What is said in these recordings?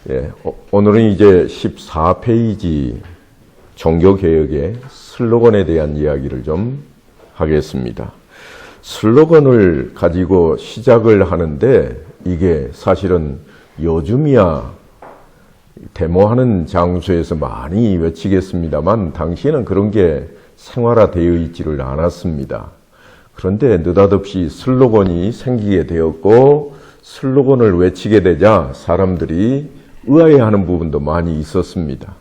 예, 오늘은 이제 14페이지 종교개혁의 슬로건에 대한 이야기를 좀 하겠습니다. 슬로건을 가지고 시작을 하는데 이게 사실은 요즘이야 데모하는 장소에서 많이 외치겠습니다만 당시에는 그런 게 생활화되어 있지를 않았습니다. 그런데 느닷없이 슬로건이 생기게 되었고 슬로건을 외치게 되자 사람들이 의아해하는 부분도 많이 있었습니다.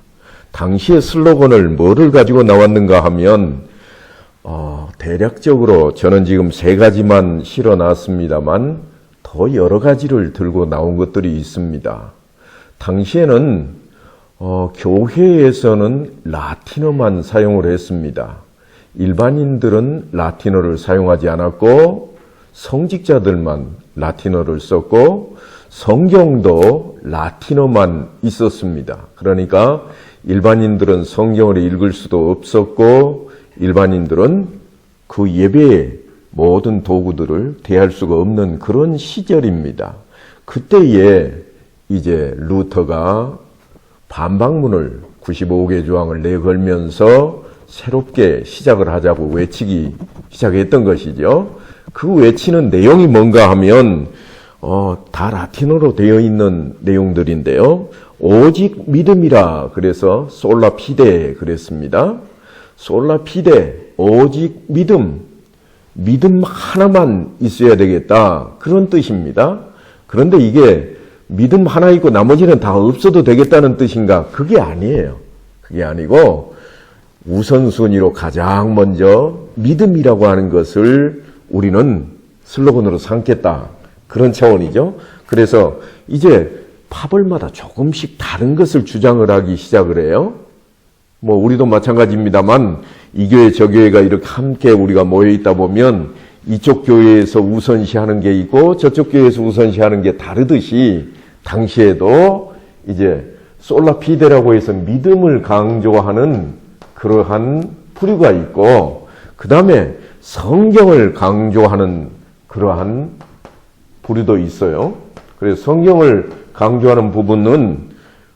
당시의 슬로건을 뭐를 가지고 나왔는가 하면 대략적으로 저는 지금 3가지만 실어놨습니다만 더 여러 가지를 들고 나온 것들이 있습니다. 당시에는 교회에서는 라틴어만 사용을 했습니다. 일반인들은 라틴어를 사용하지 않았고 성직자들만 라틴어를 썼고 성경도 라틴어만 있었습니다. 그러니까 일반인들은 성경을 읽을 수도 없었고 일반인들은 그 예배의 모든 도구들을 대할 수가 없는 그런 시절입니다. 그때에 이제 루터가 반박문을 95개 조항을 내걸면서 새롭게 시작을 하자고 외치기 시작했던 것이죠. 그 외치는 내용이 뭔가 하면 다 라틴어로 되어 있는 내용들인데요. 오직 믿음이라 그래서 솔라 피데 그랬습니다. 솔라 피데 오직 믿음 하나만 있어야 되겠다 그런 뜻입니다. 그런데 이게 믿음 하나 있고 나머지는 다 없어도 되겠다는 뜻인가? 그게 아니에요. 그게 아니고 우선순위로 가장 먼저 믿음이라고 하는 것을 우리는 슬로건으로 삼겠다. 그런 차원이죠. 그래서 이제 파벌마다 조금씩 다른 것을 주장을 하기 시작을 해요. 우리도 마찬가지입니다만 이 교회 저 교회가 이렇게 함께 우리가 모여 있다 보면 이쪽 교회에서 우선시하는 게 있고 저쪽 교회에서 우선시하는 게 다르듯이 당시에도 이제 솔라 피데라고 해서 믿음을 강조하는 그러한 부류가 있고 그 다음에 성경을 강조하는 그러한 부류도 있어요. 그래서 성경을 강조하는 부분은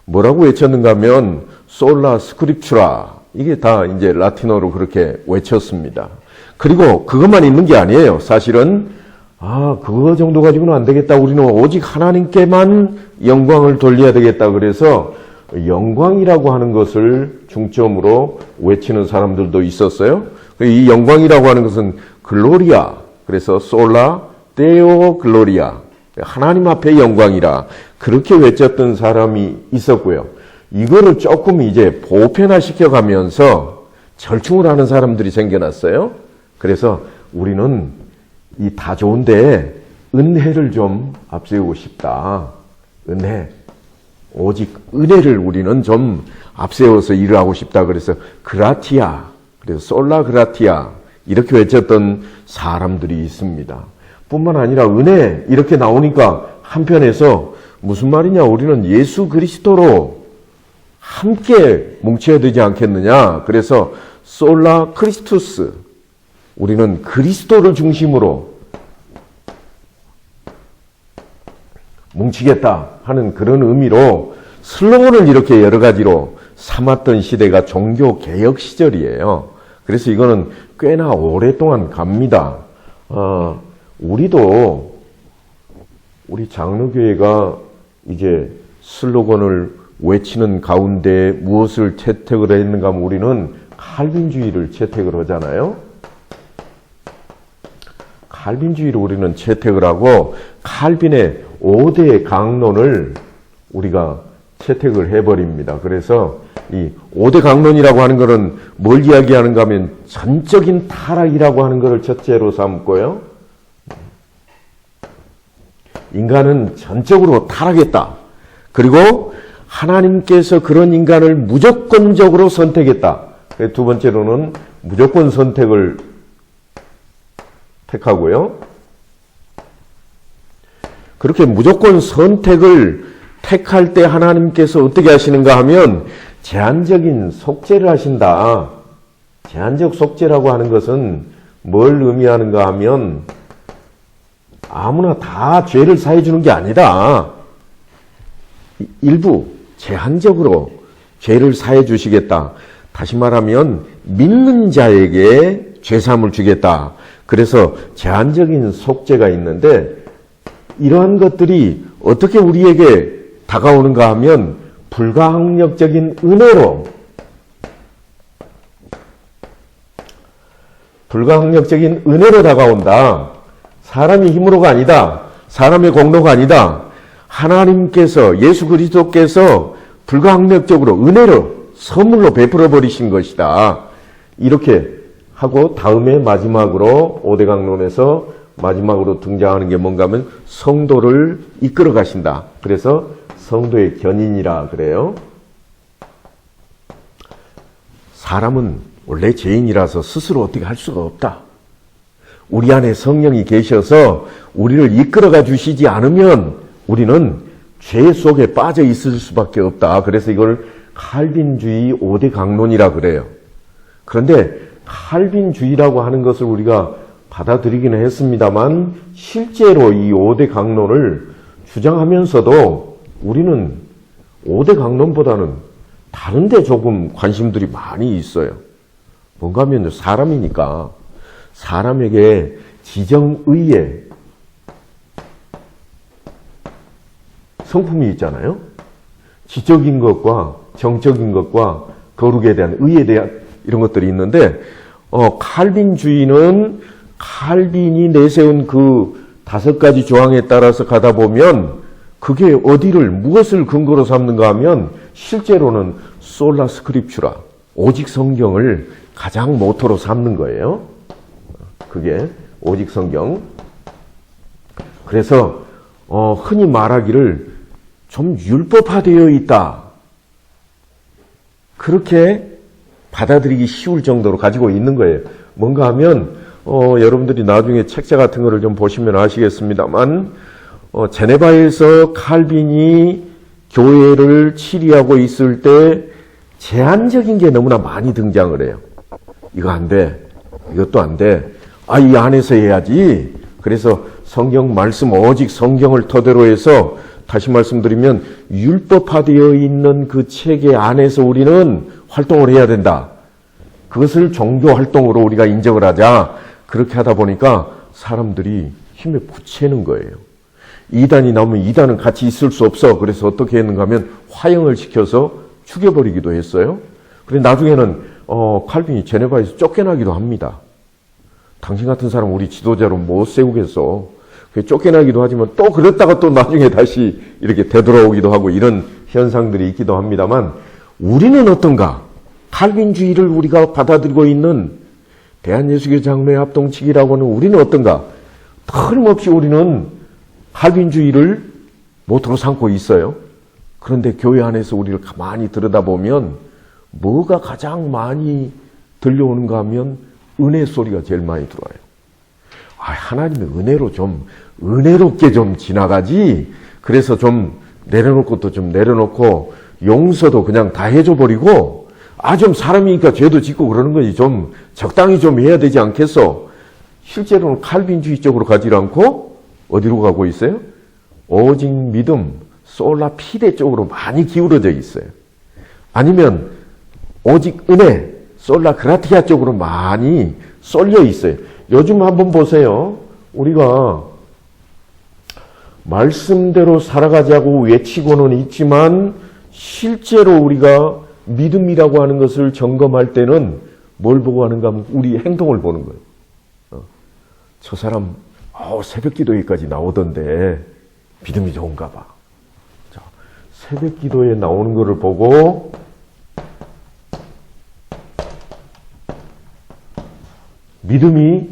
뭐라고 외쳤는가 하면 솔라 스크립추라 이게 다 이제 라틴어로 그렇게 외쳤습니다. 그리고 그것만 있는 게 아니에요. 사실은 그거 정도 가지고는 안 되겠다. 우리는 오직 하나님께만 영광을 돌려야 되겠다. 그래서 영광이라고 하는 것을 중점으로 외치는 사람들도 있었어요. 이 영광이라고 하는 것은 글로리아. 그래서 솔라 데오 글로리아. 하나님 앞에 영광이라. 그렇게 외쳤던 사람이 있었고요. 이거를 조금 이제 보편화시켜 가면서 절충을 하는 사람들이 생겨났어요. 그래서 우리는 이 다 좋은데 은혜를 좀 앞세우고 싶다. 은혜. 오직 은혜를 우리는 좀 앞세워서 일을 하고 싶다. 그래서 그라티아. 그래서 솔라 그라티아. 이렇게 외쳤던 사람들이 있습니다. 뿐만 아니라 은혜 이렇게 나오니까 한편에서 무슨 말이냐. 우리는 예수 그리스도로 함께 뭉쳐야 되지 않겠느냐. 그래서 솔라 크리스투스. 우리는 그리스도를 중심으로 뭉치겠다 하는 그런 의미로 슬로건을 이렇게 여러 가지로 삼았던 시대가 종교개혁 시절이에요. 그래서 이거는 꽤나 오랫동안 갑니다. 우리도 우리 장로교회가 이제 슬로건을 외치는 가운데 무엇을 채택을 했는가 하면 우리는 칼빈주의를 채택을 하잖아요. 칼빈주의를 우리는 채택을 하고 칼빈의 5대 강론을 우리가 채택을 해버립니다. 그래서 이 5대 강론이라고 하는 것은 뭘 이야기하는가 하면 전적인 타락이라고 하는 것을 첫째로 삼고요. 인간은 전적으로 타락했다. 그리고 하나님께서 그런 인간을 무조건적으로 선택했다. 두 번째로는 무조건 선택을 택하고요. 그렇게 무조건 선택을 택할 때 하나님께서 어떻게 하시는가 하면 제한적인 속죄를 하신다. 제한적 속죄라고 하는 것은 뭘 의미하는가 하면 아무나 다 죄를 사해 주는 게 아니다. 일부 제한적으로 죄를 사해 주시겠다. 다시 말하면 믿는 자에게 죄사함을 주겠다. 그래서 제한적인 속죄가 있는데 이러한 것들이 어떻게 우리에게 다가오는가 하면 불가항력적인 은혜로 다가온다. 사람의 힘으로가 아니다. 사람의 공로가 아니다. 하나님께서 예수 그리스도께서 불가항력적으로 은혜로 선물로 베풀어 버리신 것이다. 이렇게 하고 다음에 마지막으로 5대 강론에서 마지막으로 등장하는 게 뭔가 하면 성도를 이끌어 가신다. 그래서 성도의 견인이라 그래요. 사람은 원래 죄인이라서 스스로 어떻게 할 수가 없다. 우리 안에 성령이 계셔서 우리를 이끌어가 주시지 않으면 우리는 죄 속에 빠져 있을 수밖에 없다. 그래서 이걸 칼빈주의 5대 강론이라 그래요. 그런데 칼빈주의라고 하는 것을 우리가 받아들이기는 했습니다만 실제로 이 5대 강론을 주장하면서도 우리는 5대 강론보다는 다른 데 조금 관심들이 많이 있어요. 뭔가 하면 사람이니까 사람에게 지정의의 성품이 있잖아요. 지적인 것과 정적인 것과 거룩에 대한 의에 대한 이런 것들이 있는데 칼빈주의는 칼빈이 내세운 그 5가지 조항에 따라서 가다 보면 그게 무엇을 근거로 삼는가 하면 실제로는 솔라 스크립추라 오직 성경을 가장 모토로 삼는 거예요. 그게 오직 성경. 그래서 흔히 말하기를 좀 율법화되어 있다. 그렇게 받아들이기 쉬울 정도로 가지고 있는 거예요. 뭔가 하면 여러분들이 나중에 책자 같은 거를 좀 보시면 아시겠습니다만 제네바에서 칼빈이 교회를 치리하고 있을 때 제한적인 게 너무나 많이 등장을 해요. 이거 안 돼. 이것도 안 돼. 이 안에서 해야지. 그래서 성경 말씀 오직 성경을 토대로 해서 다시 말씀드리면 율법화되어 있는 그 체계 안에서 우리는 활동을 해야 된다. 그것을 종교 활동으로 우리가 인정을 하자. 그렇게 하다 보니까 사람들이 힘에 부채는 거예요. 이단이 나오면 이단은 같이 있을 수 없어. 그래서 어떻게 했는가 하면 화형을 시켜서 죽여버리기도 했어요. 그래 나중에는 칼빈이 제네바에서 쫓겨나기도 합니다. 당신 같은 사람 우리 지도자로 못 세우겠어. 쫓겨나기도 하지만 또 그랬다가 또 나중에 다시 이렇게 되돌아오기도 하고 이런 현상들이 있기도 합니다만 우리는 어떤가? 칼빈주의를 우리가 받아들이고 있는 대한예수교 장로회 합동측이라고 하는 우리는 어떤가? 틀림없이 우리는 칼빈주의를 모토로 삼고 있어요. 그런데 교회 안에서 우리를 가만히 들여다보면 뭐가 가장 많이 들려오는가 하면 은혜 소리가 제일 많이 들어와요. 하나님의 은혜롭게 좀 지나가지. 그래서 좀 내려놓을 것도 좀 내려놓고 용서도 그냥 다 해줘 버리고 좀 사람이니까 죄도 짓고 그러는 거지. 좀 적당히 좀 해야 되지 않겠어? 실제로는 칼빈주의 쪽으로 가지 않고 어디로 가고 있어요? 오직 믿음, 솔라 피데 쪽으로 많이 기울어져 있어요. 아니면 오직 은혜, 솔라 그라티아 쪽으로 많이 쏠려 있어요. 요즘 한번 보세요. 우리가 말씀대로 살아가자고 외치고는 있지만 실제로 우리가 믿음이라고 하는 것을 점검할 때는 뭘 보고 하는가 하면 우리 행동을 보는 거예요. 저 사람 새벽 기도회까지 나오던데 믿음이 좋은가 봐. 자, 새벽 기도에 나오는 거를 보고 믿음이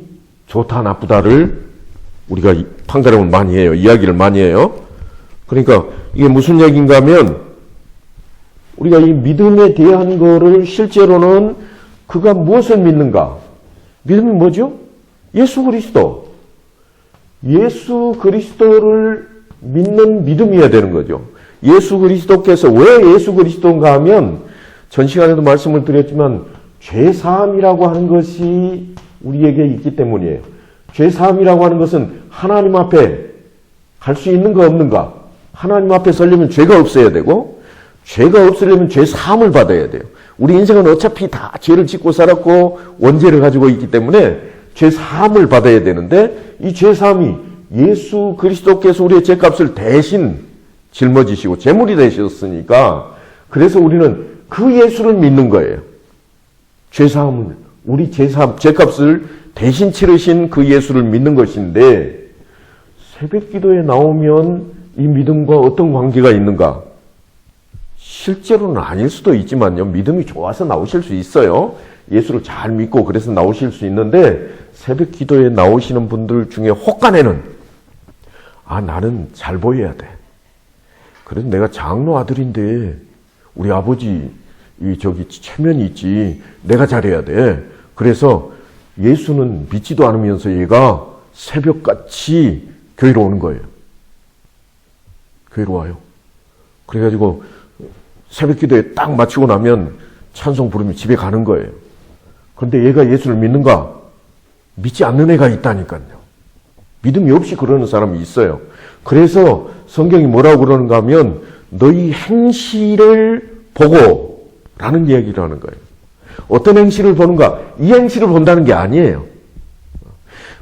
좋다 나쁘다를 우리가 판가름을 많이 해요. 이야기를 많이 해요. 그러니까 이게 무슨 얘기인가 하면 우리가 이 믿음에 대한 거를 실제로는 그가 무엇을 믿는가? 믿음이 뭐죠? 예수 그리스도. 예수 그리스도를 믿는 믿음이어야 되는 거죠. 예수 그리스도께서 왜 예수 그리스도인가 하면 전 시간에도 말씀을 드렸지만 죄사함이라고 하는 것이 우리에게 있기 때문이에요. 죄사함이라고 하는 것은 하나님 앞에 갈 수 있는가 없는가? 하나님 앞에 서려면 죄가 없어야 되고, 죄가 없으려면 죄 사함을 받아야 돼요. 우리 인생은 어차피 다 죄를 짓고 살았고 원죄를 가지고 있기 때문에 죄 사함을 받아야 되는데, 이 죄 사함이 예수 그리스도께서 우리의 죄값을 대신 짊어지시고 제물이 되셨으니까, 그래서 우리는 그 예수를 믿는 거예요. 죄 사함은 우리 죄값을 대신 치르신 그 예수를 믿는 것인데, 새벽 기도에 나오면 이 믿음과 어떤 관계가 있는가? 실제로는 아닐 수도 있지만요. 믿음이 좋아서 나오실 수 있어요. 예수를 잘 믿고 그래서 나오실 수 있는데, 새벽 기도에 나오시는 분들 중에 혹간에는 나는 잘 보여야 돼. 그래서 내가 장로 아들인데 우리 아버지 저기 체면이 있지. 내가 잘해야 돼. 그래서 예수는 믿지도 않으면서 얘가 새벽같이 교회로 오는 거예요. 교회로 와요. 그래가지고 새벽 기도에 딱 마치고 나면 찬송 부르면 집에 가는 거예요. 그런데 얘가 예수를 믿는가? 믿지 않는 애가 있다니까요. 믿음이 없이 그러는 사람이 있어요. 그래서 성경이 뭐라고 그러는가 하면 너희 행실을 보고 라는 이야기를 하는 거예요. 어떤 행실을 보는가? 이 행실을 본다는 게 아니에요.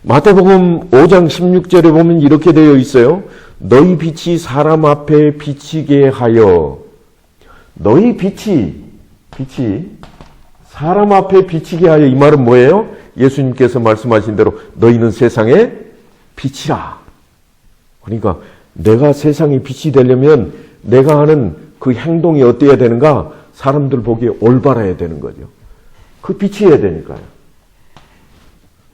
마태복음 5장 16절에 보면 이렇게 되어 있어요. 너희 빛이 사람 앞에 비치게 하여. 너희 빛이 사람 앞에 비치게 하여. 이 말은 뭐예요? 예수님께서 말씀하신 대로 너희는 세상의 빛이라. 그러니까 내가 세상의 빛이 되려면 내가 하는 그 행동이 어때야 되는가? 사람들 보기에 올바라야 되는 거죠. 그 빛이어야 되니까요.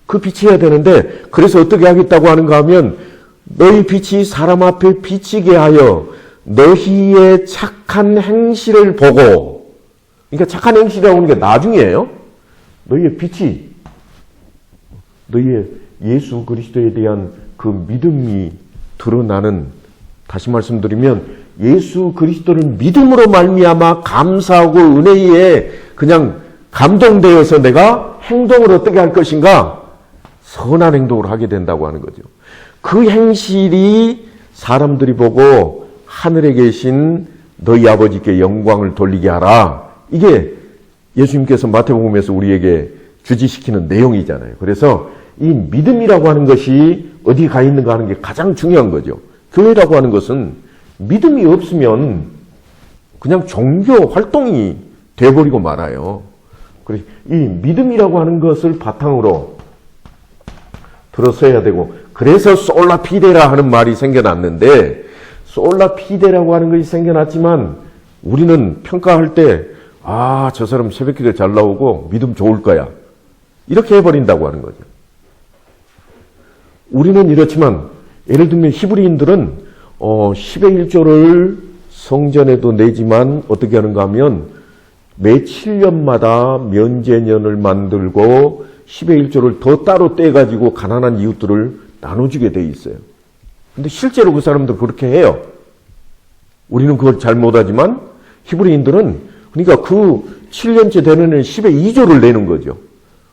그 빛이어야 되는데, 그래서 어떻게 하겠다고 하는가 하면 너희 빛이 사람 앞에 비치게 하여 너희의 착한 행실을 보고. 그러니까 착한 행실이라고 하는 게 나중이에요. 너희의 빛이, 너희의 예수 그리스도에 대한 그 믿음이 드러나는, 다시 말씀드리면 예수 그리스도를 믿음으로 말미암아 감사하고 은혜에 그냥 감동되어서 내가 행동을 어떻게 할 것인가? 선한 행동을 하게 된다고 하는 거죠. 그 행실이 사람들이 보고 하늘에 계신 너희 아버지께 영광을 돌리게 하라. 이게 예수님께서 마태복음에서 우리에게 주지시키는 내용이잖아요. 그래서 이 믿음이라고 하는 것이 어디 가 있는가 하는 게 가장 중요한 거죠. 교회라고 하는 것은 믿음이 없으면 그냥 종교 활동이 돼버리고 말아요. 그래서 이 믿음이라고 하는 것을 바탕으로 들어서야 되고, 그래서 솔라 피데라 하는 말이 생겨났는데, 솔라 피데라고 하는 것이 생겨났지만 우리는 평가할 때 저 사람 새벽기도에 잘 나오고 믿음 좋을 거야, 이렇게 해버린다고 하는 거죠. 우리는 이렇지만 예를 들면 히브리인들은 10의 1조를 성전에도 내지만 어떻게 하는가 하면 매 7년마다 면제년을 만들고 10의 1조를 더 따로 떼가지고 가난한 이웃들을 나눠주게 돼 있어요. 근데 실제로 그 사람들 그렇게 해요. 우리는 그걸 잘 못하지만 히브리인들은, 그러니까 그 7년째 되는 애는 10의 2조를 내는 거죠.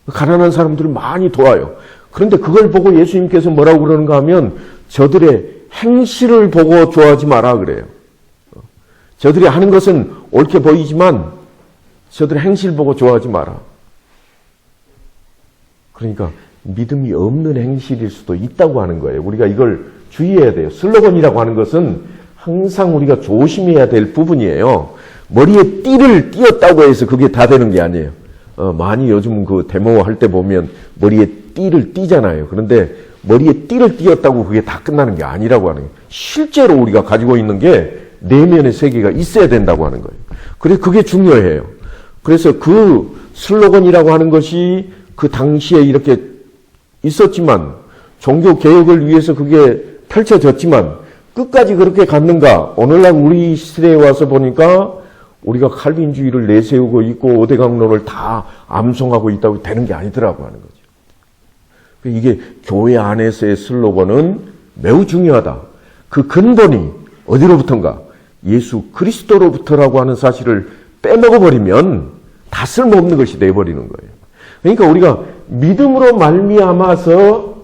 가난한 사람들을 많이 도와요. 그런데 그걸 보고 예수님께서 뭐라고 그러는가 하면 저들의 행실을 보고 좋아하지 마라 그래요. 저들이 하는 것은 옳게 보이지만 저들의 행실 보고 좋아하지 마라. 그러니까 믿음이 없는 행실일 수도 있다고 하는 거예요. 우리가 이걸 주의해야 돼요. 슬로건이라고 하는 것은 항상 우리가 조심해야 될 부분이에요. 머리에 띠를 띄었다고 해서 그게 다 되는 게 아니에요. 많이 요즘 그 데모 할 때 보면 머리에 띠를 띠잖아요. 그런데 머리에 띠를 띄었다고 그게 다 끝나는 게 아니라고 하는 거예요. 실제로 우리가 가지고 있는 게 내면의 세계가 있어야 된다고 하는 거예요. 그래서 그게 중요해요. 그래서 그 슬로건이라고 하는 것이 그 당시에 이렇게 있었지만, 종교 개혁을 위해서 그게 펼쳐졌지만 끝까지 그렇게 갔는가? 오늘날 우리 시대에 와서 보니까 우리가 칼빈주의를 내세우고 있고 오대강론을 다 암송하고 있다고 되는 게 아니더라고 하는 거죠. 이게 교회 안에서의 슬로건은 매우 중요하다. 그 근본이 어디로부터인가? 예수 그리스도로부터라고 하는 사실을 빼먹어버리면 다 쓸모없는 것이 돼버리는 거예요. 그러니까 우리가 믿음으로 말미암아서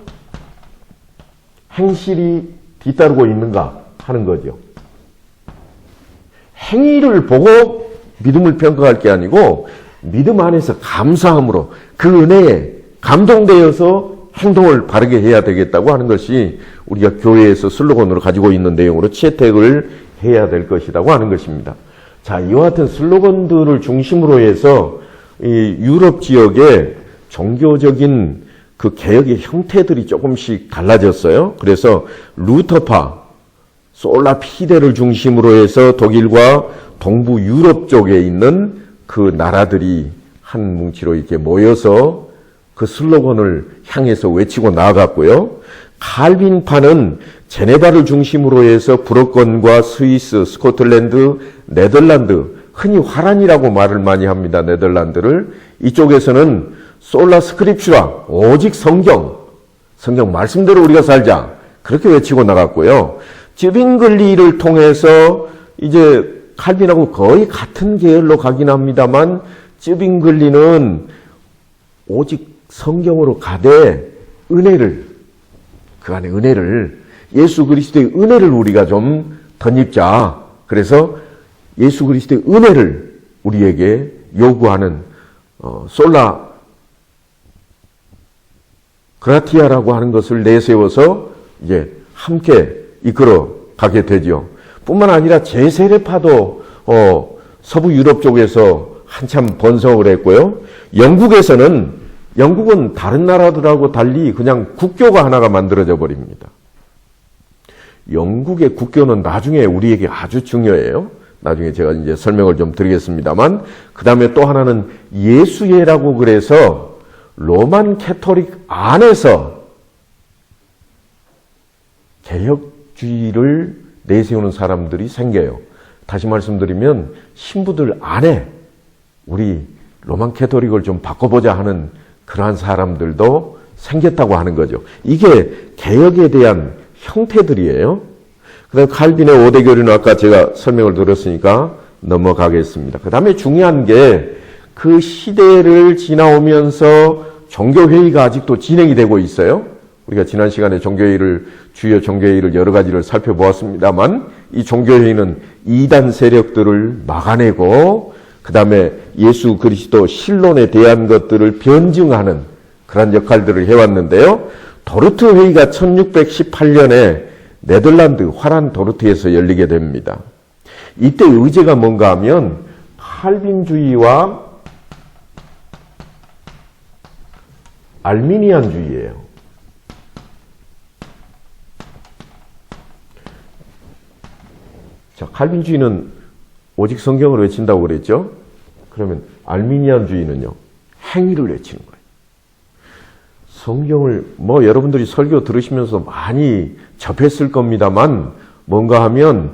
행실이 뒤따르고 있는가 하는 거죠. 행위를 보고 믿음을 평가할 게 아니고 믿음 안에서 감사함으로 그 은혜에 감동되어서 행동을 바르게 해야 되겠다고 하는 것이 우리가 교회에서 슬로건으로 가지고 있는 내용으로 채택을 해야 될 것이라고 하는 것입니다. 자, 이와 같은 슬로건들을 중심으로 해서 이 유럽 지역의 종교적인 그 개혁의 형태들이 조금씩 달라졌어요. 그래서 루터파, 솔라 피데를 중심으로 해서 독일과 동부 유럽 쪽에 있는 그 나라들이 한 뭉치로 이렇게 모여서 그 슬로건을 향해서 외치고 나아갔고요. 칼빈파는 제네바를 중심으로 해서 불어권과 스위스, 스코틀랜드, 네덜란드, 흔히 화란이라고 말을 많이 합니다. 네덜란드를. 이쪽에서는 솔라 스크립추라, 오직 성경 말씀대로 우리가 살자. 그렇게 외치고 나갔고요. 쯔빙글리를 통해서 이제 칼빈하고 거의 같은 계열로 가긴 합니다만 쯔빙글리는 오직 성경으로 가되 은혜를, 그 안에 은혜를, 예수 그리스도의 은혜를 우리가 좀 덧입자. 그래서 예수 그리스도의 은혜를 우리에게 요구하는 솔라 그라티아라고 하는 것을 내세워서 이제 함께 이끌어 가게 되죠. 뿐만 아니라 제세례파도 서부 유럽 쪽에서 한참 번성을 했고요. 영국은 다른 나라들하고 달리 그냥 국교가 하나가 만들어져 버립니다. 영국의 국교는 나중에 우리에게 아주 중요해요. 나중에 제가 이제 설명을 좀 드리겠습니다만, 그 다음에 또 하나는 예수회라고 그래서 로만 캐토릭 안에서 개혁주의를 내세우는 사람들이 생겨요. 다시 말씀드리면 신부들 안에 우리 로만 캐토릭을 좀 바꿔보자 하는 그러한 사람들도 생겼다고 하는 거죠. 이게 개혁에 대한 형태들이에요. 그 다음에 칼빈의 5대 교리는 아까 제가 설명을 들었으니까 넘어가겠습니다. 그 다음에 중요한 게 그 시대를 지나오면서 종교회의가 아직도 진행이 되고 있어요. 우리가 지난 시간에 주요 종교회의를 여러 가지를 살펴보았습니다만, 이 종교회의는 이단 세력들을 막아내고 그 다음에 예수 그리스도 신론에 대한 것들을 변증하는 그런 역할들을 해왔는데요. 도르트 회의가 1618년에 네덜란드 화란 도르트에서 열리게 됩니다. 이때 의제가 뭔가 하면 칼빈주의와 알미니안주의예요. 자, 칼빈주의는 오직 성경을 외친다고 그랬죠? 그러면 알미니안주의는요, 행위를 외치는 거예요. 성경을 여러분들이 설교 들으시면서 많이 접했을 겁니다만, 뭔가 하면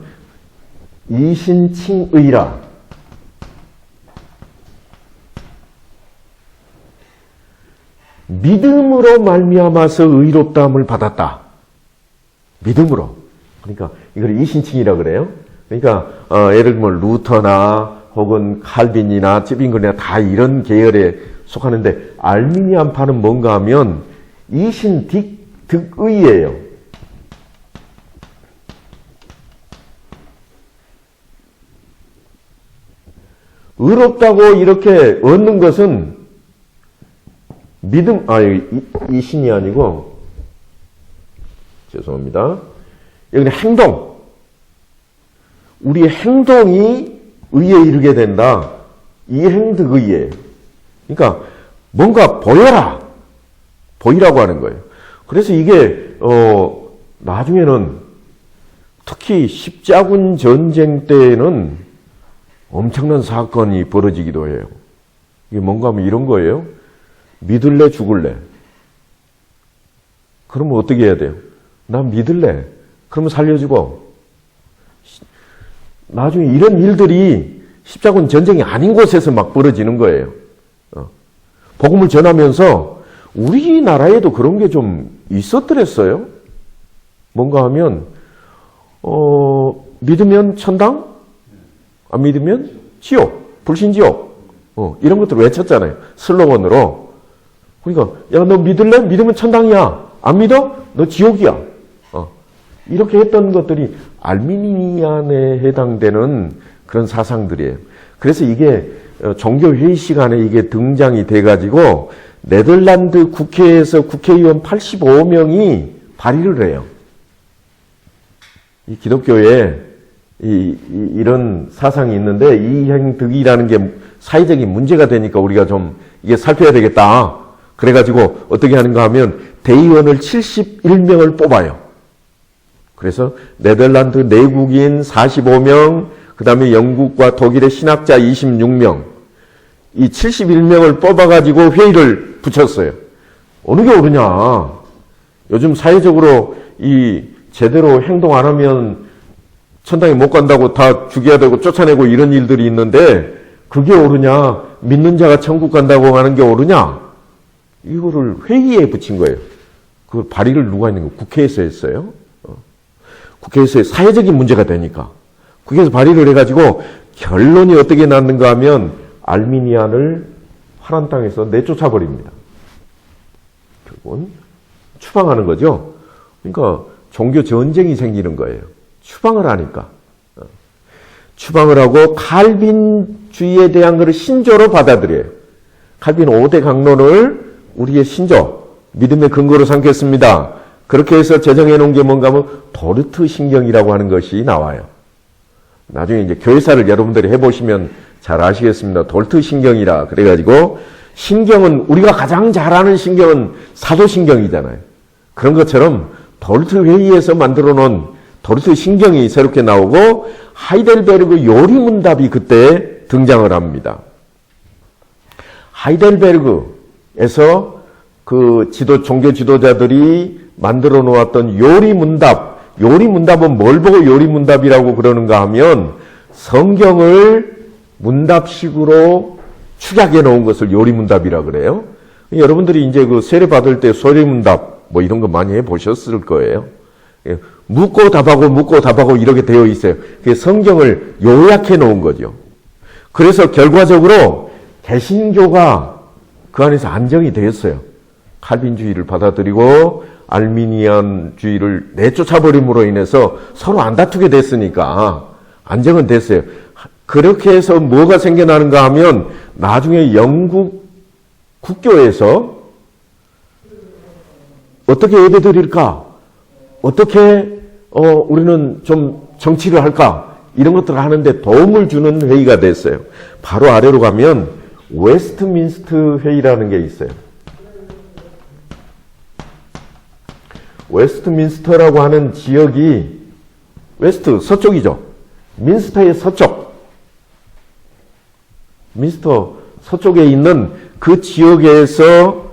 이신칭의라, 믿음으로 말미암아서 의롭다함을 받았다. 믿음으로. 그러니까 이걸 이신칭이라 그래요. 그러니까 예를 들면 루터나 혹은 칼빈이나 쯔빙글리나 다 이런 계열에 속하는데, 알미니안파는 뭔가 하면 이신득의예요. 의롭다고 이렇게 얻는 것은 이신이 아니고, 죄송합니다. 여기는 행동. 우리의 행동이 의에 이르게 된다. 이행득의예요. 그러니까 뭔가 보이라고 하는 거예요. 그래서 이게 나중에는 특히 십자군 전쟁 때에는 엄청난 사건이 벌어지기도 해요. 이게 뭔가 하면 이런 거예요. 믿을래 죽을래. 그러면 어떻게 해야 돼요? 난 믿을래. 그러면 살려주고. 나중에 이런 일들이 십자군 전쟁이 아닌 곳에서 막 벌어지는 거예요. 복음을 전하면서 우리나라에도 그런 게 좀 있었더랬어요. 뭔가 하면 믿으면 천당, 안 믿으면 지옥, 불신지옥, 이런 것들을 외쳤잖아요. 슬로건으로. 그러니까 야, 너 믿을래? 믿으면 천당이야. 안 믿어? 너 지옥이야. 이렇게 했던 것들이 알미니안에 해당되는 그런 사상들이에요. 그래서 이게 종교회의 시간에 이게 등장이 돼가지고 네덜란드 국회에서 국회의원 85명이 발의를 해요. 이 기독교에 이런 사상이 있는데 이행득이라는 게 사회적인 문제가 되니까 우리가 좀 이게 살펴야 되겠다. 그래가지고 어떻게 하는가 하면 대의원을 71명을 뽑아요. 그래서 네덜란드 내국인 45명, 그 다음에 영국과 독일의 신학자 26명, 이 71명을 뽑아가지고 회의를 붙였어요. 어느 게 옳으냐. 요즘 사회적으로 이 제대로 행동 안 하면 천당에 못 간다고 다 죽여야 되고 쫓아내고 이런 일들이 있는데 그게 옳으냐, 믿는 자가 천국 간다고 하는 게 옳으냐, 이거를 회의에 붙인 거예요. 그 발의를 누가 했는 거예요? 국회에서 했어요. 국회에서 사회적인 문제가 되니까. 국회에서 발의를 해가지고 결론이 어떻게 났는가 하면 알미니안을 화란 땅에서 내쫓아 버립니다. 결국은 추방하는 거죠. 그러니까 종교 전쟁이 생기는 거예요. 추방을 하니까. 추방을 하고 칼빈주의에 대한 것을 신조로 받아들여요. 칼빈 5대 강론을 우리의 신조, 믿음의 근거로 삼겠습니다. 그렇게 해서 제정해 놓은 게 뭔가 하면 도르트 신경이라고 하는 것이 나와요. 나중에 이제 교회사를 여러분들이 해보시면 잘 아시겠습니다. 도르트 신경이라 그래가지고 신경은 우리가 가장 잘 아는 신경은 사도신경이잖아요. 그런 것처럼 도르트 회의에서 만들어 놓은 도르트 신경이 새롭게 나오고 하이델베르그 요리문답이 그때 등장을 합니다. 하이델베르그에서 그 종교 지도자들이 만들어 놓았던 요리문답은 뭘 보고 요리문답이라고 그러는가 하면 성경을 문답식으로 축약해 놓은 것을 요리문답이라 그래요. 여러분들이 이제 그 세례 받을 때 소리문답 뭐 이런 거 많이 해 보셨을 거예요. 묻고 답하고 이렇게 되어 있어요. 그게 성경을 요약해 놓은 거죠. 그래서 결과적으로 개신교가 그 안에서 안정이 되었어요. 칼빈주의를 받아들이고 알미니안주의를 내쫓아버림으로 인해서 서로 안 다투게 됐으니까 안정은 됐어요. 그렇게 해서 뭐가 생겨나는가 하면 나중에 영국 국교에서 어떻게 예배드릴까? 어떻게 우리는 좀 정치를 할까? 이런 것들을 하는데 도움을 주는 회의가 됐어요. 바로 아래로 가면 웨스트민스터 회의라는 게 있어요. 웨스트민스터라고 하는 지역이 웨스트 서쪽이죠. 민스터의 서쪽. 민스터 서쪽에 있는 그 지역에서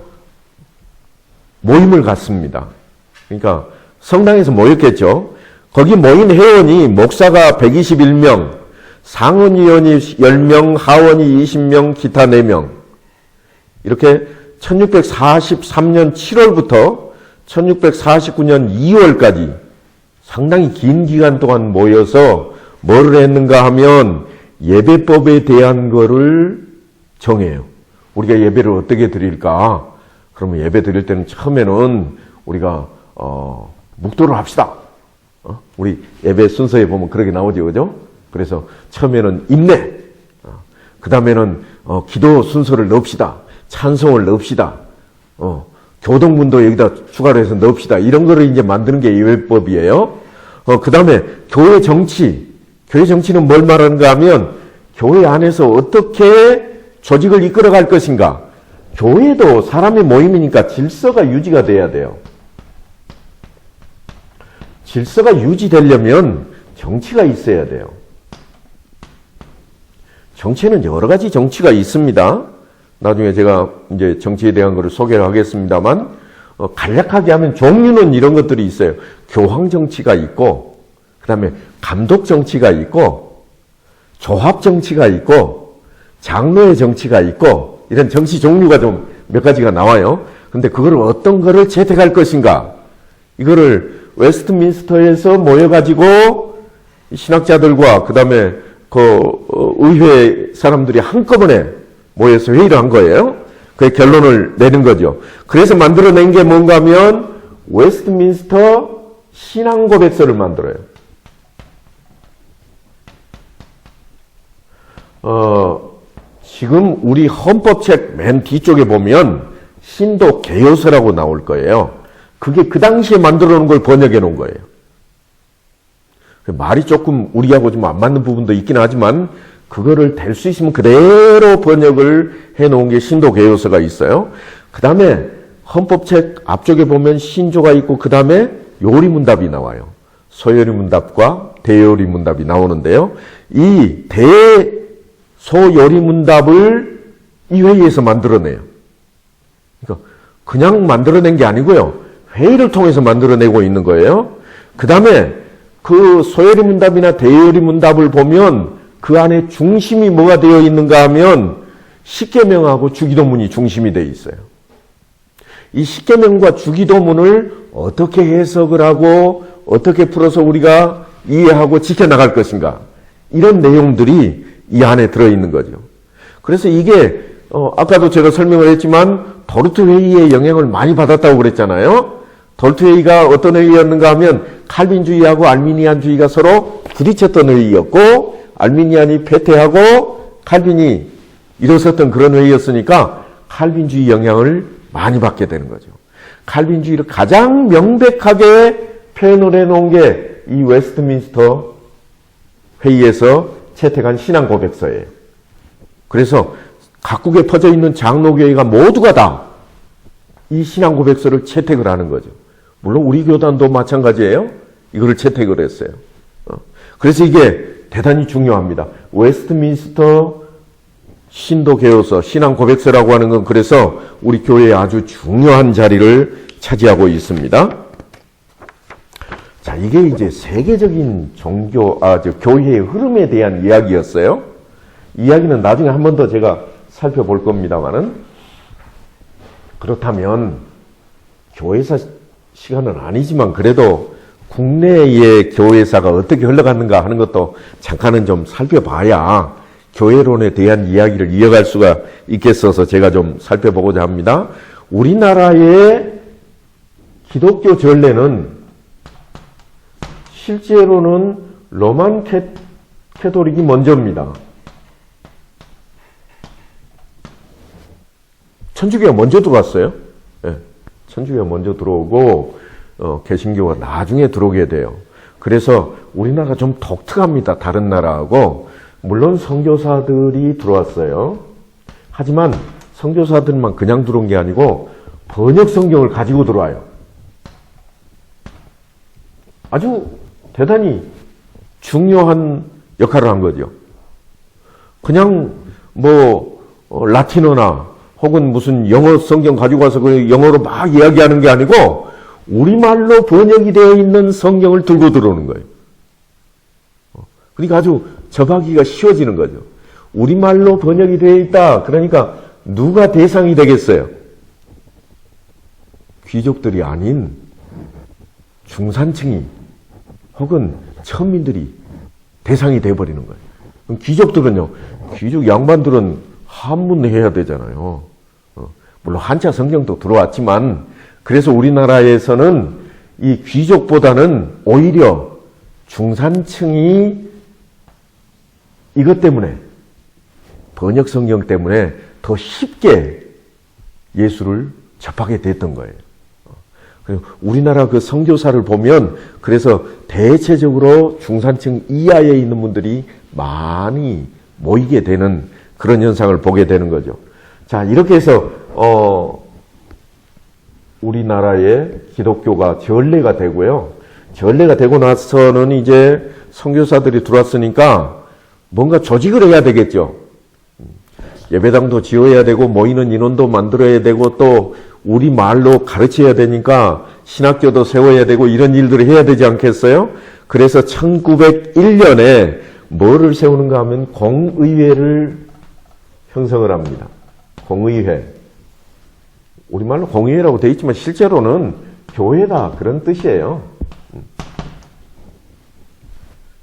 모임을 갖습니다. 그러니까 성당에서 모였겠죠. 거기 모인 회원이 목사가 121명, 상원의원이 10명, 하원이 20명, 기타 4명. 이렇게 1643년 7월부터 1649년 2월까지 상당히 긴 기간 동안 모여서 뭐를 했는가 하면 예배법에 대한 거를 정해요. 우리가 예배를 어떻게 드릴까? 그러면 예배 드릴 때는 처음에는 우리가 묵도를 합시다. 우리 예배 순서에 보면 그렇게 나오죠, 그죠? 그래서 처음에는 인내, 그 다음에는 기도 순서를 넣읍시다. 찬송을 넣읍시다. 교동문도 여기다 추가로 해서 넣읍시다. 이런 거를 이제 만드는 게 예배법이에요. 그 다음에 교회 정치는 뭘 말하는가 하면 교회 안에서 어떻게 조직을 이끌어갈 것인가. 교회도 사람의 모임이니까 질서가 유지가 돼야 돼요. 질서가 유지되려면 정치가 있어야 돼요. 정치에는 여러 가지 정치가 있습니다. 나중에 제가 이제 정치에 대한 것을 소개를 하겠습니다만, 간략하게 하면 종류는 이런 것들이 있어요. 교황 정치가 있고, 그 다음에 감독 정치가 있고, 조합 정치가 있고, 장로의 정치가 있고, 이런 정치 종류가 좀 몇 가지가 나와요. 근데 그거를 어떤 거를 채택할 것인가? 이거를 웨스트민스터에서 모여가지고 신학자들과 그 다음에 의회 사람들이 한꺼번에 모여서 회의를 한 거예요. 그 결론을 내는 거죠. 그래서 만들어낸 게 뭔가 하면 웨스트민스터 신앙고백서를 만들어요. 지금 우리 헌법책 맨 뒤쪽에 보면 신도 개요서라고 나올 거예요. 그게 그 당시에 만들어 놓은 걸 번역해 놓은 거예요. 말이 조금 우리하고 좀 안 맞는 부분도 있긴 하지만 그거를 될 수 있으면 그대로 번역을 해 놓은 게 신도 개요서가 있어요. 그 다음에 헌법책 앞쪽에 보면 신조가 있고 그 다음에 요리문답이 나와요. 소요리문답과 대요리문답이 나오는데요. 이 대소요리문답을 이 회의에서 만들어내요. 그러니까 그냥 만들어낸 게 아니고요. 회의를 통해서 만들어내고 있는 거예요. 그 다음에 그 소요리문답이나 대요리문답을 보면 그 안에 중심이 뭐가 되어 있는가 하면 십계명하고 주기도문이 중심이 되어 있어요. 이 십계명과 주기도문을 어떻게 해석을 하고 어떻게 풀어서 우리가 이해하고 지켜나갈 것인가, 이런 내용들이 이 안에 들어있는 거죠. 그래서 이게 아까도 제가 설명을 했지만 도르트 회의의 영향을 많이 받았다고 그랬잖아요. 도르트 회의가 어떤 회의였는가 하면 칼빈주의하고 알미니안주의가 서로 부딪혔던 회의였고, 알미니안이 패퇴하고 칼빈이 일어섰던 그런 회의였으니까 칼빈주의 영향을 많이 받게 되는 거죠. 칼빈주의를 가장 명백하게 표현을 해놓은 게 이 웨스트민스터 회의에서 채택한 신앙고백서예요. 그래서 각국에 퍼져 있는 장로교회가 모두가 다 이 신앙고백서를 채택을 하는 거죠. 물론 우리 교단도 마찬가지예요. 이거를 채택을 했어요. 그래서 이게 대단히 중요합니다. 웨스트민스터 신도개요서, 신앙고백서라고 하는 건 그래서 우리 교회에 아주 중요한 자리를 차지하고 있습니다. 자, 이게 이제 세계적인 교회의 흐름에 대한 이야기였어요. 이야기는 나중에 한 번 더 제가 살펴볼 겁니다만은, 그렇다면 교회사 시간은 아니지만 그래도 국내의 교회사가 어떻게 흘러갔는가 하는 것도 잠깐은 좀 살펴봐야 교회론에 대한 이야기를 이어갈 수가 있겠어서 제가 좀 살펴보고자 합니다. 우리나라의 기독교 전례는 실제로는 로만 캐토릭이 먼저입니다. 천주교가 먼저 들어왔어요. 네, 천주교가 먼저 들어오고 개신교가 나중에 들어오게 돼요. 그래서 우리나라가 좀 독특합니다. 다른 나라하고. 물론 선교사들이 들어왔어요. 하지만 선교사들만 그냥 들어온 게 아니고 번역 성경을 가지고 들어와요. 아주 대단히 중요한 역할을 한 거죠. 그냥 라틴어나 혹은 무슨 영어 성경 가지고 와서 그 영어로 막 이야기하는 게 아니고 우리말로 번역이 되어 있는 성경을 들고 들어오는 거예요. 그러니까 아주 접하기가 쉬워지는 거죠. 우리말로 번역이 되어 있다. 그러니까 누가 대상이 되겠어요? 귀족들이 아닌 중산층이 혹은 천민들이 대상이 되어버리는 거예요. 그럼 귀족들은요, 귀족 양반들은 한문해야 되잖아요. 물론 한자 성경도 들어왔지만, 그래서 우리나라에서는 이 귀족보다는 오히려 중산층이 이것 때문에, 번역 성경 때문에 더 쉽게 예수를 접하게 됐던 거예요. 우리나라 그 선교사를 보면 그래서 대체적으로 중산층 이하에 있는 분들이 많이 모이게 되는 그런 현상을 보게 되는 거죠. 자, 이렇게 해서 우리나라의 기독교가 전례가 되고요. 전례가 되고 나서는 이제 선교사들이 들어왔으니까 뭔가 조직을 해야 되겠죠. 예배당도 지어야 되고 모이는 인원도 만들어야 되고 또 우리말로 가르쳐야 되니까 신학교도 세워야 되고 이런 일들을 해야 되지 않겠어요? 그래서 1901년에 뭐를 세우는가 하면 공의회를 형성을 합니다. 공의회. 우리말로 공의회라고 되어 있지만 실제로는 교회다 그런 뜻이에요.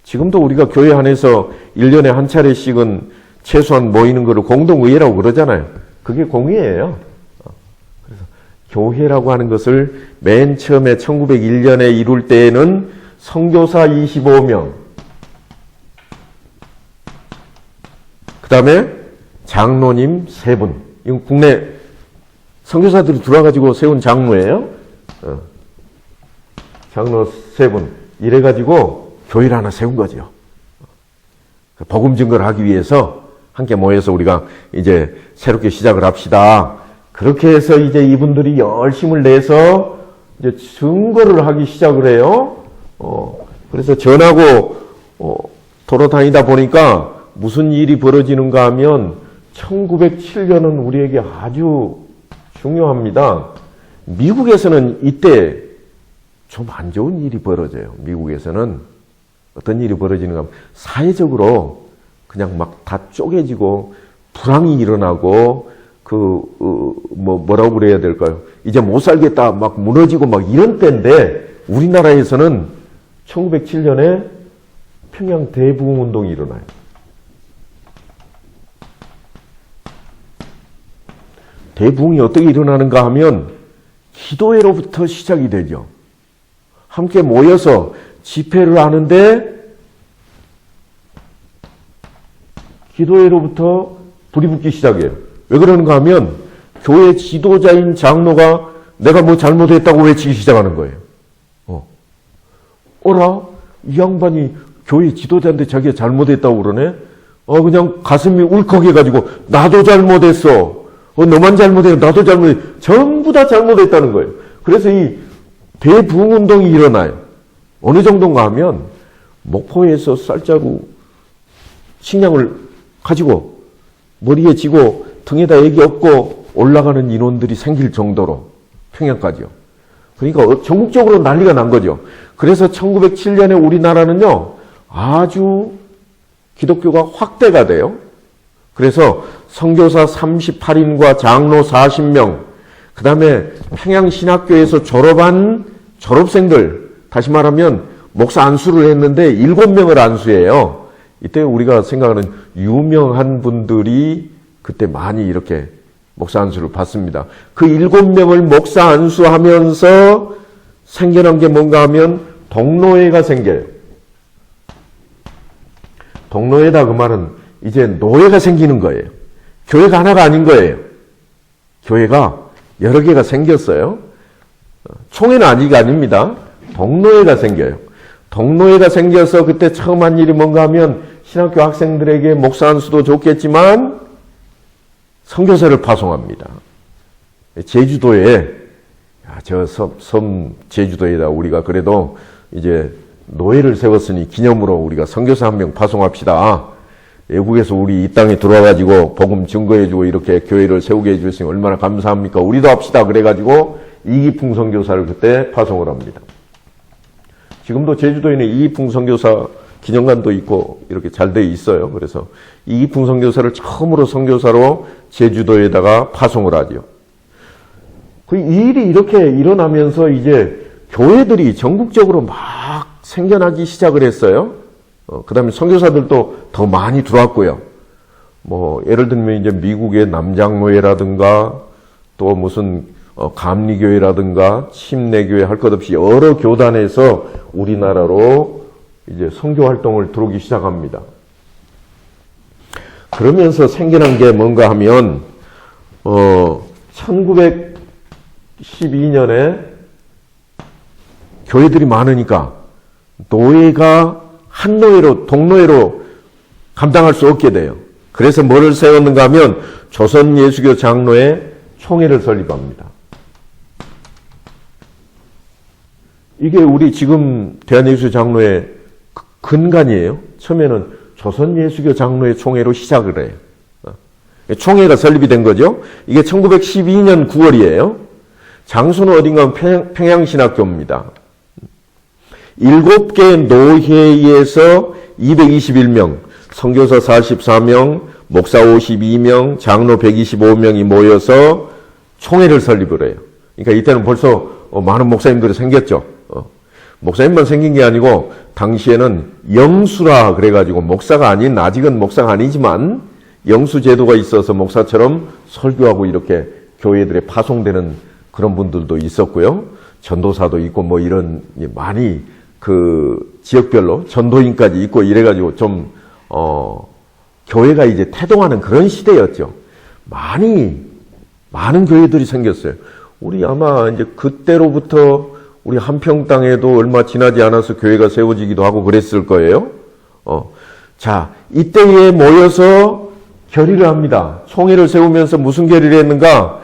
지금도 우리가 교회 안에서 1년에 한 차례씩은 최소한 모이는 거를 공동의회라고 그러잖아요. 그게 공의회예요. 그래서 교회라고 하는 것을 맨 처음에 1901년에 이룰 때에는 선교사 25명, 그 다음에 장로님 3분. 이건 국내 선교사들이 들어와가지고 세운 장로예요. 장로 3분. 이래가지고 교회를 하나 세운 거죠. 복음 증거를 하기 위해서 함께 모여서 우리가 이제 새롭게 시작을 합시다. 그렇게 해서 이제 이분들이 열심을 내서 이제 증거를 하기 시작을 해요. 그래서 전하고 돌아다니다 보니까 무슨 일이 벌어지는가 하면 1907년은 우리에게 아주 중요합니다. 미국에서는 이때 좀 안 좋은 일이 벌어져요. 미국에서는 어떤 일이 벌어지는가 하면 사회적으로 그냥 막 다 쪼개지고 불황이 일어나고 뭐라고 그래야 될까요? 이제 못 살겠다 막 무너지고 막 이런 때인데 우리나라에서는 1907년에 평양 대부흥 운동이 일어나요. 대부흥이 어떻게 일어나는가 하면 기도회로부터 시작이 되죠. 함께 모여서 집회를 하는데 기도회로부터 불이 붙기 시작해요. 왜 그러는가 하면 교회 지도자인 장로가 내가 뭐 잘못했다고 외치기 시작하는 거예요. 어라? 이 양반이 교회 지도자인데 자기가 잘못했다고 그러네? 그냥 가슴이 울컥해가지고 나도 잘못했어. 너만 잘못해. 나도 잘못해. 전부 다 잘못했다는 거예요. 그래서 이 대부흥운동이 일어나요. 어느 정도인가 하면 목포에서 쌀자루 식량을 가지고 머리에 지고 등에다 애기 업고 올라가는 인원들이 생길 정도로 평양까지요. 그러니까 전국적으로 난리가 난 거죠. 그래서 1907년에 우리나라는요 아주 기독교가 확대가 돼요. 그래서 선교사 38인과 장로 40명, 그 다음에 평양신학교에서 졸업한 졸업생들, 다시 말하면 목사 안수를 했는데 7명을 안수해요. 이때 우리가 생각하는 유명한 분들이 그때 많이 이렇게 목사 안수를 받습니다. 그 7명을 목사 안수하면서 생겨난 게 뭔가 하면 동로회가 생겨요. 동로회다 그 말은 이제 노회가 생기는 거예요. 교회가 하나가 아닌 거예요. 교회가 여러 개가 생겼어요. 총회는 아닙니다. 동로회가 생겨요. 동로회가 생겨서 그때 처음 한 일이 뭔가 하면 신학교 학생들에게 목사 안수도 좋겠지만 선교사를 파송합니다. 제주도에 저 섬 제주도에다 우리가 그래도 이제 노회를 세웠으니 기념으로 우리가 선교사 1명 파송합시다. 외국에서 우리 이 땅에 들어와가지고 복음 증거해주고 이렇게 교회를 세우게 해주셨으니 얼마나 감사합니까? 우리도 합시다. 그래가지고 이기풍 선교사를 그때 파송을 합니다. 지금도 제주도에는 이기풍 선교사 기념관도 있고 이렇게 잘 돼 있어요. 그래서 이기풍 선교사를 처음으로 선교사로 제주도에다가 파송을 하죠. 그 일이 이렇게 일어나면서 이제 교회들이 전국적으로 막 생겨나기 시작을 했어요. 그 다음에 선교사들도 더 많이 들어왔고요. 뭐, 예를 들면 이제 미국의 남장로회라든가 또 무슨 감리교회라든가 침례교회 할 것 없이 여러 교단에서 우리나라로 이제 선교 활동을 들어오기 시작합니다. 그러면서 생겨난 게 뭔가 하면, 1912년에 교회들이 많으니까 노회가 한 노회로, 동노회로 감당할 수 없게 돼요. 그래서 뭐를 세웠는가 하면 조선예수교 장로회 총회를 설립합니다. 이게 우리 지금 대한예수교 장로회 근간이에요. 처음에는 조선예수교 장로회 총회로 시작을 해요. 총회가 설립이 된 거죠. 이게 1912년 9월이에요. 장소는 어딘가 평양신학교입니다. 7개 노회에서 221명, 선교사 44명, 목사 52명, 장로 125명이 모여서 총회를 설립을 해요. 그러니까 이때는 벌써 많은 목사님들이 생겼죠. 목사님만 생긴 게 아니고 당시에는 영수라 그래가지고 목사가 아닌, 아직은 목사가 아니지만 영수 제도가 있어서 목사처럼 설교하고 이렇게 교회들에 파송되는 그런 분들도 있었고요. 전도사도 있고 뭐 이런 많이 그 지역별로 전도인까지 있고 이래가지고 좀 교회가 이제 태동하는 그런 시대였죠. 많은 교회들이 생겼어요. 우리 아마 이제 그때로부터 우리 한평 땅에도 얼마 지나지 않아서 교회가 세워지기도 하고 그랬을 거예요. 자, 이때에 모여서 결의를 합니다. 총회를 세우면서 무슨 결의를 했는가?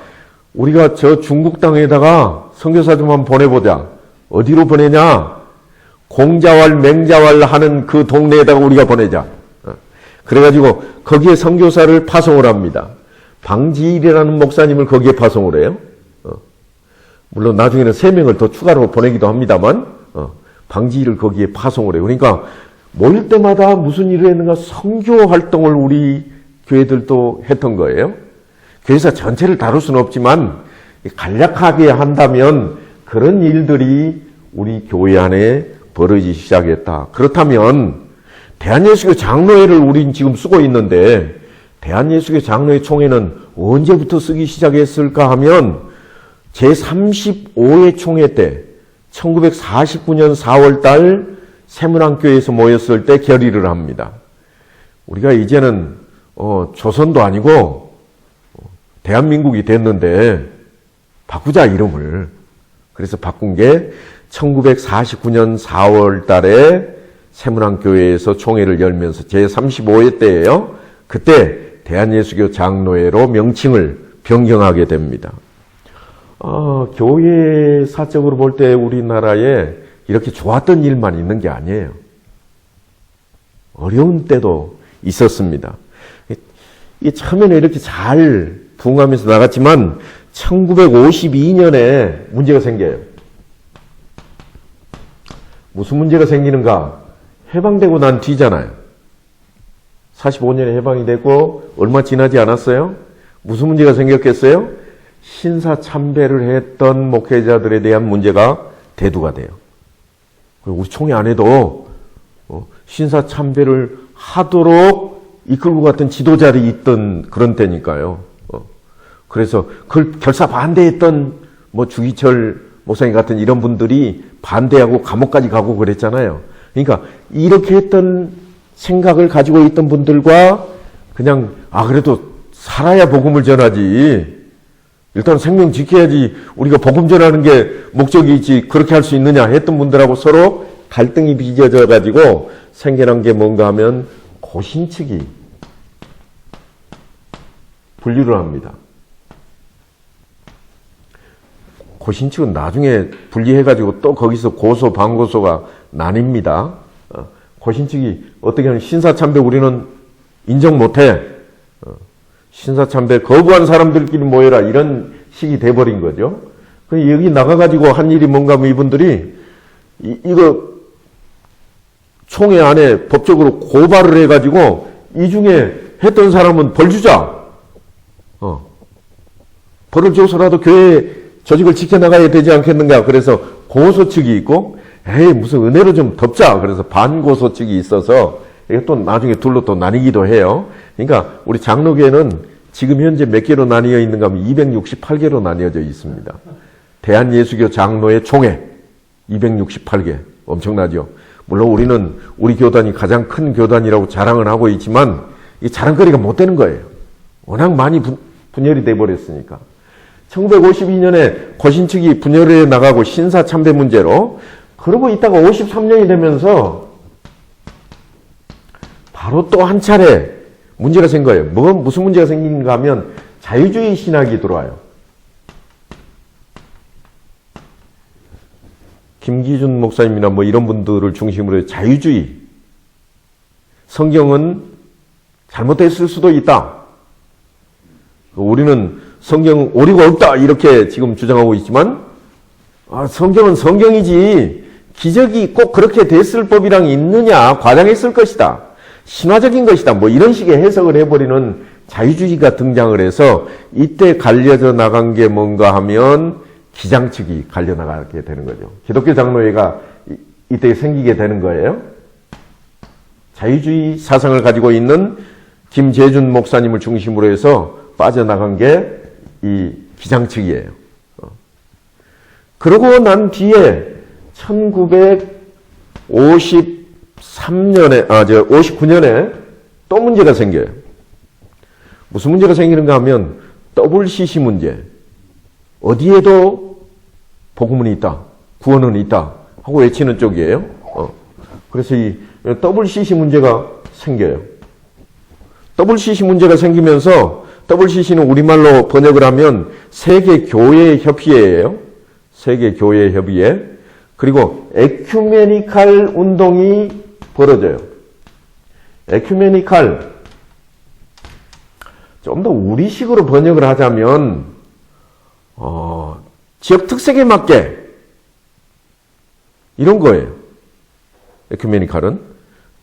우리가 저 중국 땅에다가 선교사 좀 한번 보내보자. 어디로 보내냐? 공자왈, 맹자왈 하는 그 동네에다가 우리가 보내자. 그래가지고 거기에 선교사를 파송을 합니다. 방지일이라는 목사님을 거기에 파송을 해요. 물론 나중에는 3명을 더 추가로 보내기도 합니다만 방지일을 거기에 파송을 해요. 그러니까 모일 때마다 무슨 일을 했는가? 선교 활동을 우리 교회들도 했던 거예요. 교회사 전체를 다룰 수는 없지만 간략하게 한다면 그런 일들이 우리 교회 안에 벌어지기 시작했다. 그렇다면 대한예수교 장로회를 우린 지금 쓰고 있는데 대한예수교 장로회 총회는 언제부터 쓰기 시작했을까 하면 제35회 총회 때 1949년 4월 달 세문안교회에서 모였을 때 결의를 합니다. 우리가 이제는 조선도 아니고 대한민국이 됐는데 바꾸자 이름을. 그래서 바꾼 게 1949년 4월 달에 세문안교회에서 총회를 열면서 제35회 때예요. 그때 대한예수교 장로회로 명칭을 변경하게 됩니다. 교회 사적으로 볼 때 우리나라에 이렇게 좋았던 일만 있는 게 아니에요. 어려운 때도 있었습니다. 이 처음에는 이렇게 잘 부흥하면서 나갔지만 1952년에 문제가 생겨요. 무슨 문제가 생기는가? 해방되고 난 뒤잖아요. 45년에 해방이 되고 얼마 지나지 않았어요? 무슨 문제가 생겼겠어요? 신사참배를 했던 목회자들에 대한 문제가 대두가 돼요. 그리고 우리 총회 안에도 신사참배를 하도록 이끌고 갔던 지도자들이 있던 그런 때니까요. 그래서 그걸 결사 반대했던 주기철 목사님 같은 이런 분들이 반대하고 감옥까지 가고 그랬잖아요. 그러니까 이렇게 했던 생각을 가지고 있던 분들과 그냥 그래도 살아야 복음을 전하지. 일단 생명 지켜야지 우리가 복음 전하는 게 목적이지 그렇게 할 수 있느냐 했던 분들하고 서로 갈등이 빚어져 가지고 생겨난 게 뭔가 하면 고신측이 분류를 합니다. 고신측은 나중에 분리해가지고 또 거기서 고소, 반고소가 나뉩니다. 고신측이 어떻게 하면 신사참배 우리는 인정 못해. 신사참배 거부한 사람들끼리 모여라 이런 식이 돼버린 거죠. 여기 나가가지고 한 일이 뭔가 하면 이분들이 이거 총회 안에 법적으로 고발을 해가지고 이 중에 했던 사람은 벌 주자. 벌을 줘서라도 교회 조직을 지켜나가야 되지 않겠는가. 그래서 고소 측이 있고 무슨 은혜로 좀 덮자. 그래서 반고소 측이 있어서 이게 또 나중에 둘로 또 나뉘기도 해요. 그러니까 우리 장로교회는 지금 현재 몇 개로 나뉘어 있는가 하면 268개로 나뉘어져 있습니다. 대한예수교 장로회 총회 268개. 엄청나죠. 물론 우리는 우리 교단이 가장 큰 교단이라고 자랑을 하고 있지만 이 자랑거리가 못 되는 거예요. 워낙 많이 분열이 돼버렸으니까. 1952년에 고신측이 분열해 나가고 신사참배 문제로 그러고 있다가 53년이 되면서 바로 또 한 차례 문제가 생긴 거예요. 무슨 문제가 생긴가 하면 자유주의 신학이 들어와요. 김기준 목사님이나 이런 분들을 중심으로 자유주의. 성경은 잘못됐을 수도 있다. 우리는 성경 오류가 없다 이렇게 지금 주장하고 있지만 성경은 성경이지 기적이 꼭 그렇게 됐을 법이랑 있느냐 과장했을 것이다. 신화적인 것이다. 이런 식의 해석을 해버리는 자유주의가 등장을 해서 이때 갈려져 나간 게 뭔가 하면 기장측이 갈려나가게 되는 거죠. 기독교 장로회가 이때 생기게 되는 거예요. 자유주의 사상을 가지고 있는 김재준 목사님을 중심으로 해서 빠져나간 게 이 기장측이에요. 그러고 난 뒤에 1959년에 또 문제가 생겨요. 무슨 문제가 생기는가 하면 WCC 문제. 어디에도 복음은 있다, 구원은 있다 하고 외치는 쪽이에요. 그래서 이 WCC 문제가 생겨요. WCC 문제가 생기면서 WCC는 우리말로 번역을 하면 세계교회협의회예요. 세계교회협의회. 그리고 에큐메니칼 운동이 벌어져요. 에큐메니칼. 좀 더 우리식으로 번역을 하자면 지역 특색에 맞게 이런 거예요. 에큐메니칼은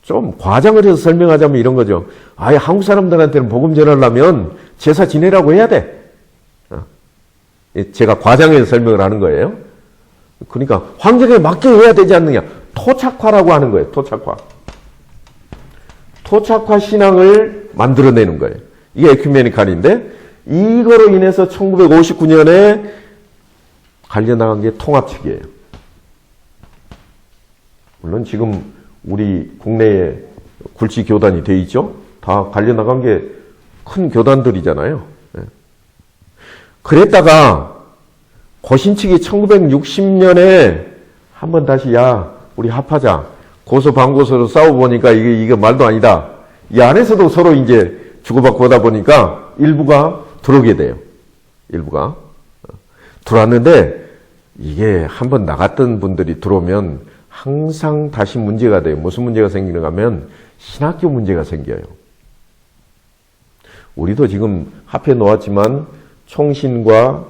좀 과장을 해서 설명하자면 이런 거죠. 아예 한국 사람들한테는 복음 전하려면 제사 지내라고 해야 돼. 제가 과장해서 설명을 하는 거예요. 그러니까 환경에 맞게 해야 되지 않느냐. 토착화라고 하는 거예요. 토착화. 토착화 신앙을 만들어내는 거예요. 이게 에큐메니칼인데 이거로 인해서 1959년에 갈려나간 게 통합측이에요. 물론 지금 우리 국내에 굴지 교단이 돼 있죠. 다 갈려나간 게 큰 교단들이잖아요. 그랬다가 고신측이 1960년에 한번 다시 야 우리 합하자. 고소방고소로 싸워보니까 이게 말도 아니다. 이 안에서도 서로 이제 주고받고 하다 보니까 일부가 들어오게 돼요. 일부가. 들어왔는데 이게 한번 나갔던 분들이 들어오면 항상 다시 문제가 돼요. 무슨 문제가 생기는가 하면 신학교 문제가 생겨요. 우리도 지금 합해 놓았지만 총신과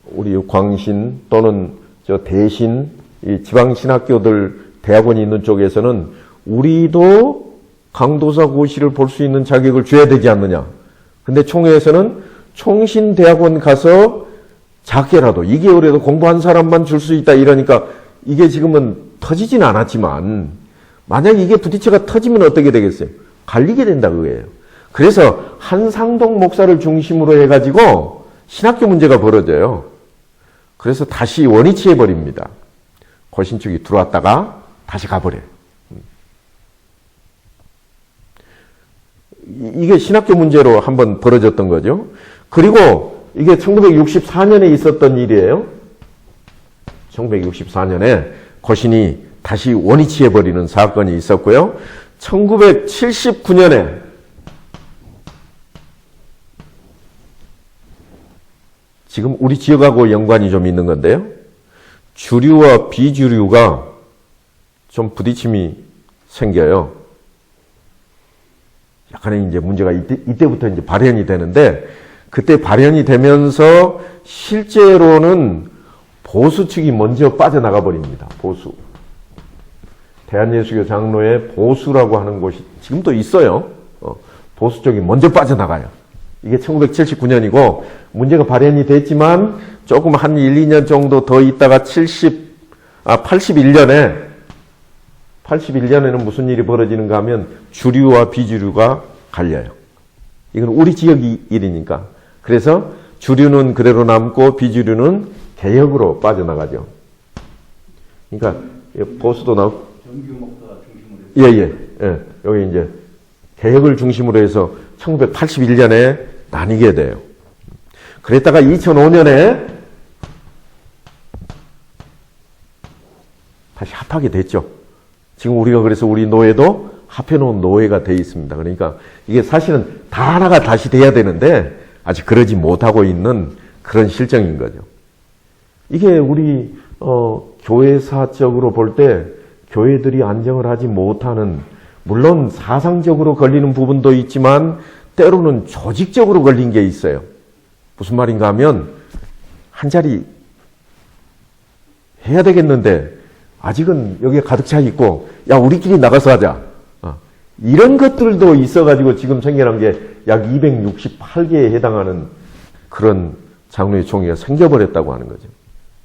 우리 광신 또는 저 대신 이 지방 신학교들 대학원이 있는 쪽에서는 우리도 강도사 고시를 볼 수 있는 자격을 줘야 되지 않느냐. 근데 총회에서는 총신대학원 가서 작게라도 2개월에도 공부한 사람만 줄 수 있다 이러니까 이게 지금은 터지진 않았지만 만약에 이게 부딪혀가 터지면 어떻게 되겠어요? 갈리게 된다 그거예요. 그래서 한상동 목사를 중심으로 해가지고 신학교 문제가 벌어져요. 그래서 다시 원위치 해버립니다. 고신축이 들어왔다가 다시 가버려요. 이게 신학교 문제로 한번 벌어졌던 거죠. 그리고 이게 1964년에 있었던 일이에요. 1964년에 고신이 다시 원위치해버리는 사건이 있었고요. 1979년에 지금 우리 지역하고 연관이 좀 있는 건데요. 주류와 비주류가 좀 부딪힘이 생겨요. 약간의 이제 문제가 이때부터 이제 발현이 되는데, 그때 발현이 되면서 실제로는 보수 측이 먼저 빠져나가 버립니다. 보수. 대한예수교 장로회 보수라고 하는 곳이 지금도 있어요. 보수 쪽이 먼저 빠져나가요. 이게 1979년이고 문제가 발현이 됐지만 조금 한 1, 2년 정도 더 있다가 81년에는 무슨 일이 벌어지는가 하면 주류와 비주류가 갈려요. 이건 우리 지역 일이니까. 그래서 주류는 그대로 남고 비주류는 개혁으로 빠져나가죠. 그러니까 보수도 나오고 정규 목사 중심으로 예. 여기 이제 개혁을 중심으로 해서 1981년에 나뉘게 돼요. 그랬다가 2005년에 다시 합하게 됐죠. 지금 우리가 그래서 우리 노회도 합해놓은 노회가 돼 있습니다. 그러니까 이게 사실은 다 하나가 다시 돼야 되는데 아직 그러지 못하고 있는 그런 실정인 거죠. 이게 우리 교회사적으로 볼 때 교회들이 안정을 하지 못하는, 물론 사상적으로 걸리는 부분도 있지만 때로는 조직적으로 걸린 게 있어요. 무슨 말인가 하면 한 자리 해야 되겠는데 아직은 여기에 가득 차 있고 야 우리끼리 나가서 하자. 이런 것들도 있어가지고 지금 생겨난 게 약 268개에 해당하는 그런 장로회 총회가 생겨버렸다고 하는 거죠.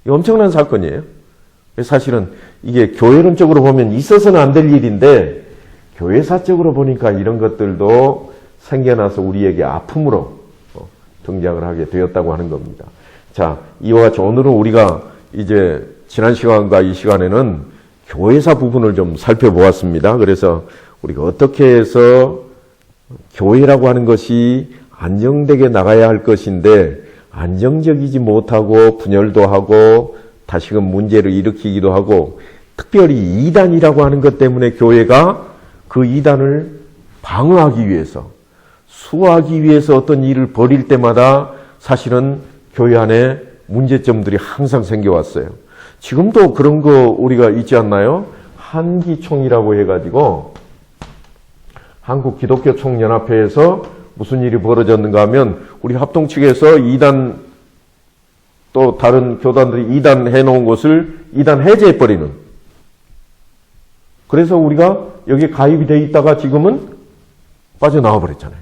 이게 엄청난 사건이에요. 사실은 이게 교회론적으로 보면 있어서는 안 될 일인데 교회사적으로 보니까 이런 것들도 생겨나서 우리에게 아픔으로 등장을 하게 되었다고 하는 겁니다. 자, 이와 같이 오늘은 우리가 이제 지난 시간과 이 시간에는 교회사 부분을 좀 살펴보았습니다. 그래서 우리가 어떻게 해서 교회라고 하는 것이 안정되게 나가야 할 것인데 안정적이지 못하고 분열도 하고 다시금 문제를 일으키기도 하고 특별히 이단이라고 하는 것 때문에 교회가 그 이단을 방어하기 위해서 수호하기 위해서 어떤 일을 벌일 때마다 사실은 교회 안에 문제점들이 항상 생겨왔어요. 지금도 그런 거 우리가 있지 않나요? 한기총이라고 해가지고 한국기독교총연합회에서 무슨 일이 벌어졌는가 하면 우리 합동 측에서 이단 또 다른 교단들이 이단 해놓은 것을 이단 해제해버리는, 그래서 우리가 여기에 가입이 돼 있다가 지금은 빠져나와 버렸잖아요.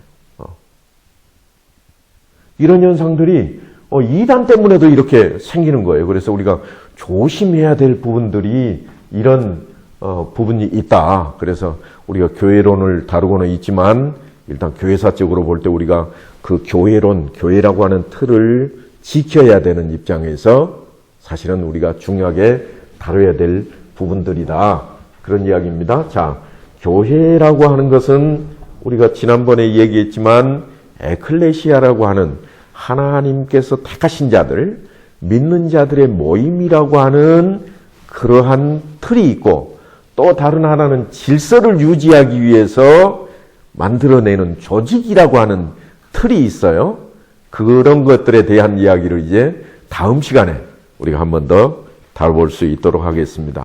이런 현상들이 이단 때문에도 이렇게 생기는 거예요. 그래서 우리가 조심해야 될 부분들이 이런 부분이 있다. 그래서 우리가 교회론을 다루고는 있지만 일단 교회사적으로 볼 때 우리가 그 교회론, 교회라고 하는 틀을 지켜야 되는 입장에서 사실은 우리가 중요하게 다뤄야 될 부분들이다. 그런 이야기입니다. 자, 교회라고 하는 것은 우리가 지난번에 얘기했지만 에클레시아라고 하는 하나님께서 택하신 자들, 믿는 자들의 모임이라고 하는 그러한 틀이 있고, 또 다른 하나는 질서를 유지하기 위해서 만들어내는 조직이라고 하는 틀이 있어요. 그런 것들에 대한 이야기를 이제 다음 시간에 우리가 한 번 더 다뤄볼 수 있도록 하겠습니다.